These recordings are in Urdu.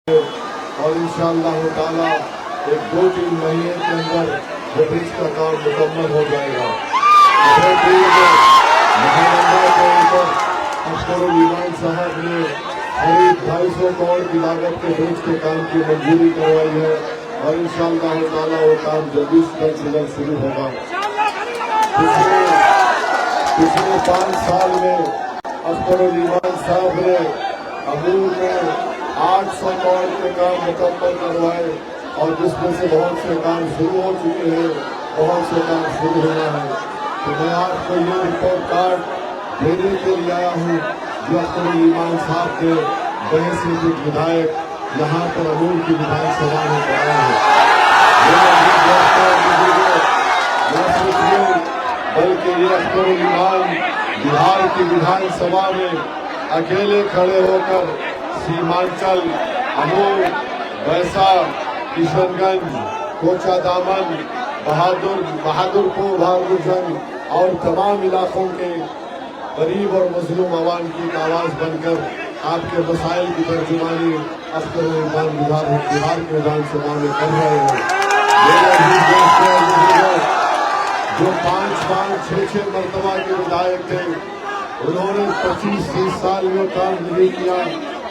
اور انشاءاللہ تعالی ایک 2-3 مہینے کے اندر یہ برج کا کام مکمل ہو جائے گا۔ مہارنگا کے اوپر اختر الایمان صاحب نے قریب 250 کروڑ کی لاگت کے برج کے کام کی منظوری کروائی ہے اور انشاءاللہ تعالی وہ کام جلدی سے جلد شروع ہوگا۔ پچھلے 5 سال میں اختر الایمان صاحب نے امور میں 800 کروڑ کے کام مکمل کروائے اور جس میں سے بہت سے کام شروع ہو چکے ہیں، بہت سے کام شروع ہونا ہے۔ تو میں آپ کو یہ رپورٹ کارڈ دینے کے لیے آیا ہوں جو اختر الایمان صاحب کے بحیثیت ودھائک یہاں پر امور کی وِدھان سبھا میں پڑھایا ہے۔ بلکہ یہ اختر الایمان بہار کی وِدھان سبھا میں اکیلے کھڑے ہو کر سیمانچل، امور، بیسا، کشن گنج، کوچا دامن، بہادر پور، بہادر گنج اور تمام علاقوں کے غریب اور مظلوم عوام کی ایک آواز بن کر آپ کے مسائل کی ترجمانی اختر الایمان بہار کے وِدھان سبھا میں کر رہے ہیں۔ میرے عزیز دوستو اور بزرگو، جو 5-6 مرتبہ کے ودھائک تھے، انہوں نے 25-30 سال میں کام نہیں کیا،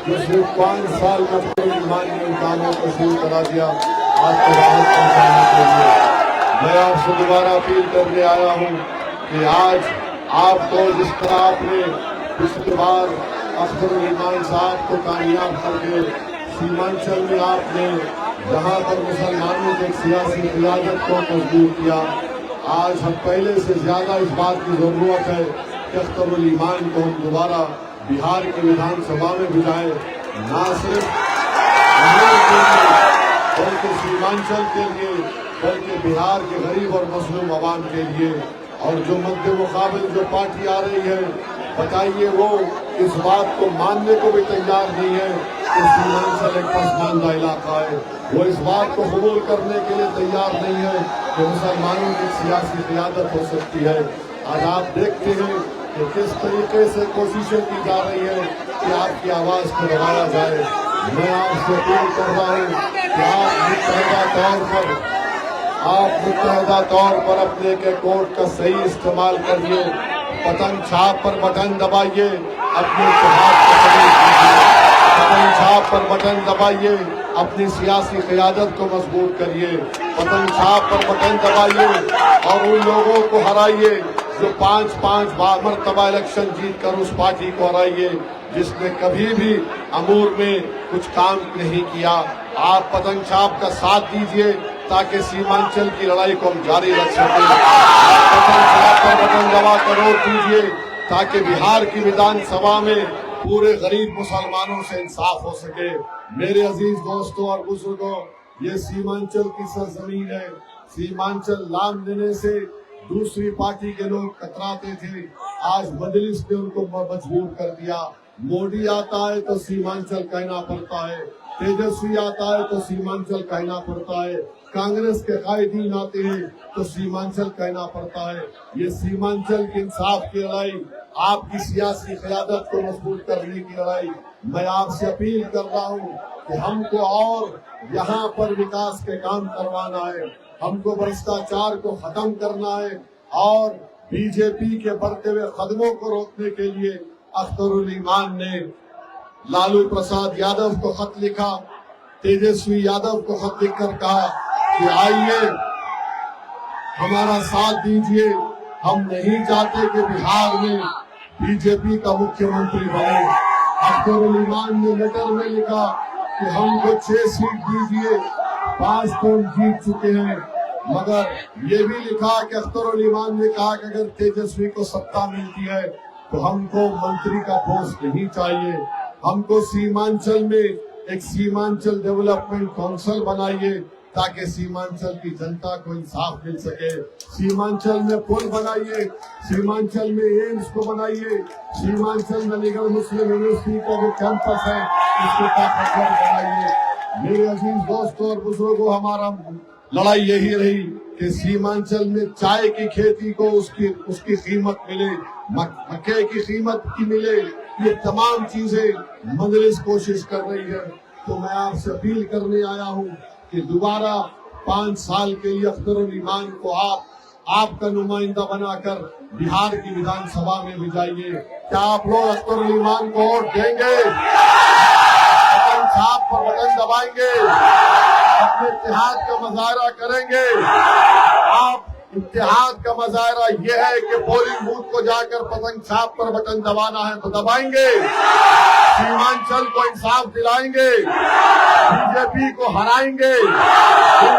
جو صرف 5 سال میں اختر الایمان نے ان کاموں کو شروع کرا دیا آپ کو راحت پہنچانے کے لیے۔ میں آپ سے دوبارہ اپیل کرنے آیا ہوں کہ آج آپ کو جس طرح آپ نے پچھلی بار اختر الایمان صاحب کو کامیاب کر کے سیمانچل میں آپ نے جہاں پر مسلمانوں کی سیاسی قیادت کو مضبوط کیا، آج ہم پہلے سے زیادہ اس بات کی ضرورت ہے کہ اختر الایمان کو ہم دوبارہ بہار کے وِدھان سبھا میں بھجائیں، نہ صرف بلکہ سیمانچل کے لیے، بلکہ بہار کے غریب اور مظلوم عوام کے لیے۔ اور جو مد مقابل جو پارٹی آ رہی ہے، بتائیے وہ اس بات کو ماننے کو بھی تیار نہیں ہے کہ سیمانچل ایک پسماندہ علاقہ ہے، وہ اس بات کو قبول کرنے کے لیے تیار نہیں ہے کہ مسلمانوں کی سیاسی قیادت ہو سکتی ہے۔ آج آپ دیکھتے ہیں کہ کس طریقے سے کوششیں کی جا رہی ہیں کہ آپ کی آواز کو دبایا جائے۔ میں آپ سے اپیل کر رہا ہوں کہ آپ متحدہ طور پر اپنے ایک ووٹ کا صحیح استعمال کریے، پتنگ چھاپ پر بٹن دبائیے، اپنے اتحاد کو قبول کیجیے، پتنگ چھاپ پر بٹن دبائیے، اپنی سیاسی قیادت کو مضبوط کریے، پتنگ چھاپ پر بٹن دبائیے اور ان لوگوں کو ہرائیے جو 5 مرتبہ الیکشن جیت کر اس پارٹی کو ہرائیے جس نے کبھی بھی امور میں کچھ کام نہیں کیا۔ آپ پتنگ چھاپ کا ساتھ دیجئے تاکہ سیمانچل کی لڑائی کو ہم جاری رکھ سکیں۔ پتنگ چھاپ پر بٹن دبا کر ووٹ دیجئے تاکہ بہار کی وِدھان سبھا میں پورے غریب مسلمانوں سے انصاف ہو سکے۔ میرے عزیز دوستوں اور بزرگوں، یہ سیمانچل کی سرزمین ہے۔ سیمانچل نام لینے سے دوسری پارٹی کے لوگ کتراتے تھے، آج مجلس نے ان کو مجبور کر دیا۔ مودی آتا ہے تو سیمانچل کہنا پڑتا ہے، تیجسوی آتا ہے تو سیمانچل کہنا پڑتا ہے، کانگریس کے قائدین آتے ہیں تو سیمانچل کہنا پڑتا ہے۔ یہ سیمانچل کی انصاف کی لڑائی، آپ کی سیاسی قیادت کو مضبوط کرنے کی لڑائی۔ میں آپ سے اپیل کر رہا ہوں کہ ہم کو اور یہاں پر وکاس کے کام کروانا ہے، ہم کو بھرشٹاچار کو ختم کرنا ہے اور بی جے پی کے بڑھتے ہوئے قدموں کو روکنے کے لیے اختر الایمان نے لالو پرساد یادو کو خط لکھا، تیجسوی یادو کو خط لکھ کر کہا کہ آئیے ہمارا ساتھ دیجئے، ہم نہیں چاہتے کہ بہار میں بی جے پی کا مکھیہ منتری بنے۔ اختر الایمان نے لیٹر میں لکھا کہ ہم کو 6 سیٹ دیجئے، 5 تو جیت چکے ہیں، مگر یہ بھی لکھا کہ اختر الایمان نے کہا کہ اگر تیجسوی کو ستا ملتی ہے تو ہم کو منتری کا پوسٹ نہیں چاہیے، ہم کو سیمانچل میں ایک سیمانچل ڈیولپمنٹ کونسل بنائیے تاکہ سیمانچل کی جنتا کو انصاف مل سکے، سیمانچل میں پل بنائیے، سیمانچل میں ایمز کو بنائیے، سیمانچل میں علی گڑھ مسلم یونیورسٹی کا جو کیمپس ہے اس کو طاقتور بنائیے۔ میرے عزیز دوستوں اور بزرگوں، ہمارا لڑائی یہی رہی کہ سیمانچل میں چائے کی کھیتی کو اس کی قیمت ملے، مکے کی قیمت کی ملے، یہ تمام چیزیں مجلس کوشش کر رہی ہے۔ تو میں آپ سے اپیل کرنے آیا ہوں کہ دوبارہ 5 سال کے لیے اختر الایمان کو آپ کا نمائندہ بنا کر بہار کی ویدھان سبھا میں بھی جائیے۔ کیا آپ لوگ اختر الایمان کو ووٹ دیں گے؟ بٹن چھاپ پر بٹن دبائیں گے؟ اپنے اتحاد کا مظاہرہ کریں گے؟ آپ اتحاد کا مظاہرہ یہ ہے کہ پولنگ بوتھ کو جا کر پتنگ چھاپ پر بٹن دبانا ہے تو دبائیں گے؟ سیمانچل کو انصاف دلائیں گے؟ بی جے پی کو ہرائیں گے؟ ان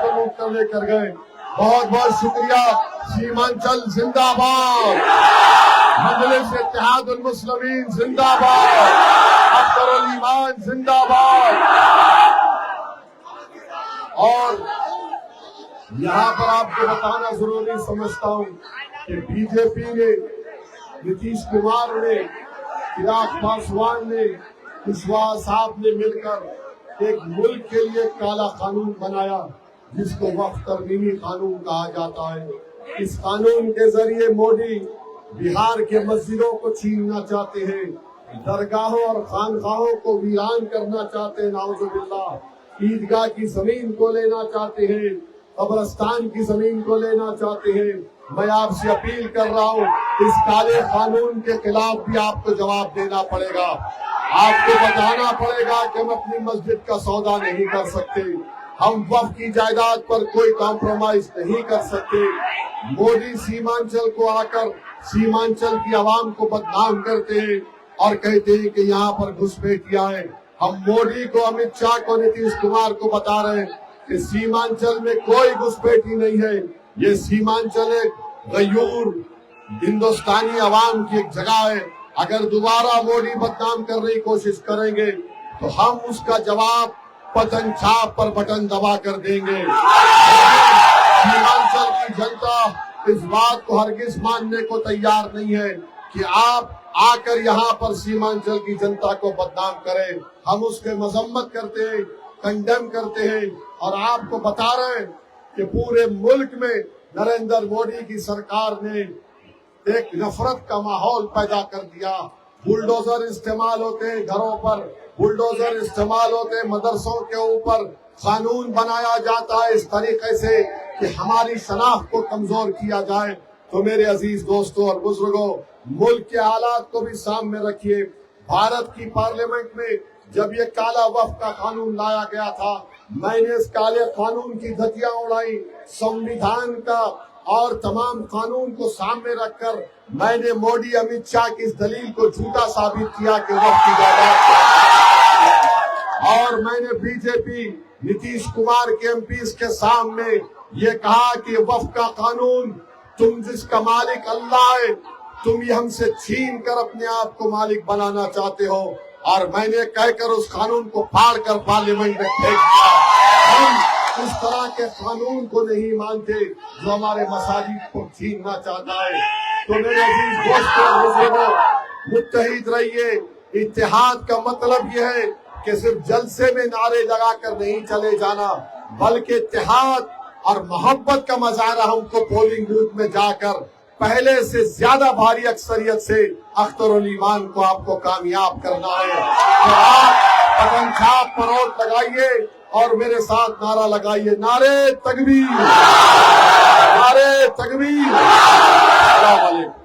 کو لوٹ کر لے کر گئے؟ بہت بہت شکریہ۔ سیمانچل زندہ باد، مجلس اتحاد المسلمین زندہ باد، اختر الایمان زندہ باد۔ اور یہاں پر آپ کو بتانا ضروری سمجھتا ہوں کہ بی جے پی نے، نتیش کمار نے، چراغ پاسوان نے، کشواہا صاحب نے مل کر ایک ملک کے لیے کالا قانون بنایا جس کو وقف ترمیمی قانون کہا جاتا ہے۔ اس قانون کے ذریعے مودی بہار کے مسجدوں کو چھیننا چاہتے ہیں، درگاہوں اور خانقاہوں کو ویران کرنا چاہتے ہیں، نعوذ باللہ، عیدگاہ کی زمین کو لینا چاہتے ہیں، قبرستان کی زمین کو لینا چاہتے ہیں۔ میں آپ سے اپیل کر رہا ہوں، اس کالے قانون کے خلاف بھی آپ کو جواب دینا پڑے گا۔ آپ کو بتانا پڑے گا کہ ہم اپنی مسجد کا سودا نہیں کر سکتے، ہم وقف کی جائیداد پر کوئی کمپرومائز نہیں کر سکتے۔ مودی سیمانچل کو آ کر سیمانچل کی عوام کو بدنام کرتے ہیں اور کہتے ہیں کہ یہاں پر گھسپیٹیاں ہیں۔ ہم مودی کو، امت شاہ کو، نتیش کمار کو بتا رہے ہیں کہ سیمانچل میں کوئی گھسپیٹی نہیں ہے۔ یہ سیمانچل ایک غیور ہندوستانی عوام کی ایک جگہ ہے۔ اگر دوبارہ مودی بدنام کرنے کی کوشش کریں گے تو ہم اس کا جواب پتنگ چھاپ پر بٹن دبا کر دیں گے۔ سیمانچل کی جنتا اس بات کو ہرگز ماننے کو تیار نہیں ہے کہ آپ آ کر یہاں پر سیمانچل کی جنتا کو بدنام کریں۔ ہم اس کے مذمت کرتے ہیں، کنڈیم کرتے ہیں، اور آپ کو بتا رہے ہیں کہ پورے ملک میں نریندر مودی کی سرکار نے ایک نفرت کا ماحول پیدا کر دیا۔ بلڈوزر استعمال ہوتے ہیں گھروں پر، بلڈوزر استعمال ہوتے ہیں مدرسوں کے اوپر، قانون بنایا جاتا ہے اس طریقے سے کہ ہماری شناخت کو کمزور کیا جائے۔ تو میرے عزیز دوستوں اور بزرگوں، ملک کے حالات کو بھی سامنے رکھیے۔ بھارت کی پارلیمنٹ میں جب یہ کالا وقف کا قانون لایا گیا تھا، میں نے اس کالے قانون کی دھجیاں اڑائی، سمویدھان کا اور تمام قانون کو سامنے رکھ کر میں نے مودی امت شاہ کی اس دلیل کو جھوٹا ثابت کیا کہ وقف کی جائیداد، اور میں نے بی جے پی، نتیش کمار کے ایم پیز کے سامنے یہ کہا کہ وقف کا قانون، تم جس کا مالک اللہ ہے، تم یہ ہم سے چھین کر اپنے آپ کو مالک بنانا چاہتے ہو، اور میں نے کہہ کر اس قانون کو پھاڑ کر پارلیمنٹ میں پھینک دیا۔ ہم اس طرح کے قانون کو نہیں مانتے جو ہمارے مساجد کو چھیننا چاہتا ہے۔ تو میرے عزیز دوستوں اور بزرگوں، متحد رہیے۔ اتحاد کا مطلب یہ ہے کہ صرف جلسے میں نعرے لگا کر نہیں چلے جانا، بلکہ اتحاد اور محبت کا مظاہرہ ہم کو پولنگ بوتھ میں جا کر پہلے سے زیادہ بھاری اکثریت سے اختر الایمان کو آپ کو کامیاب کرنا ہے۔ تو آپ پتنگ چھاپ پر ووٹ لگائیے اور میرے ساتھ نعرہ لگائیے، نعرے تکبیر، نعرے تکبیر۔ السلام علیکم۔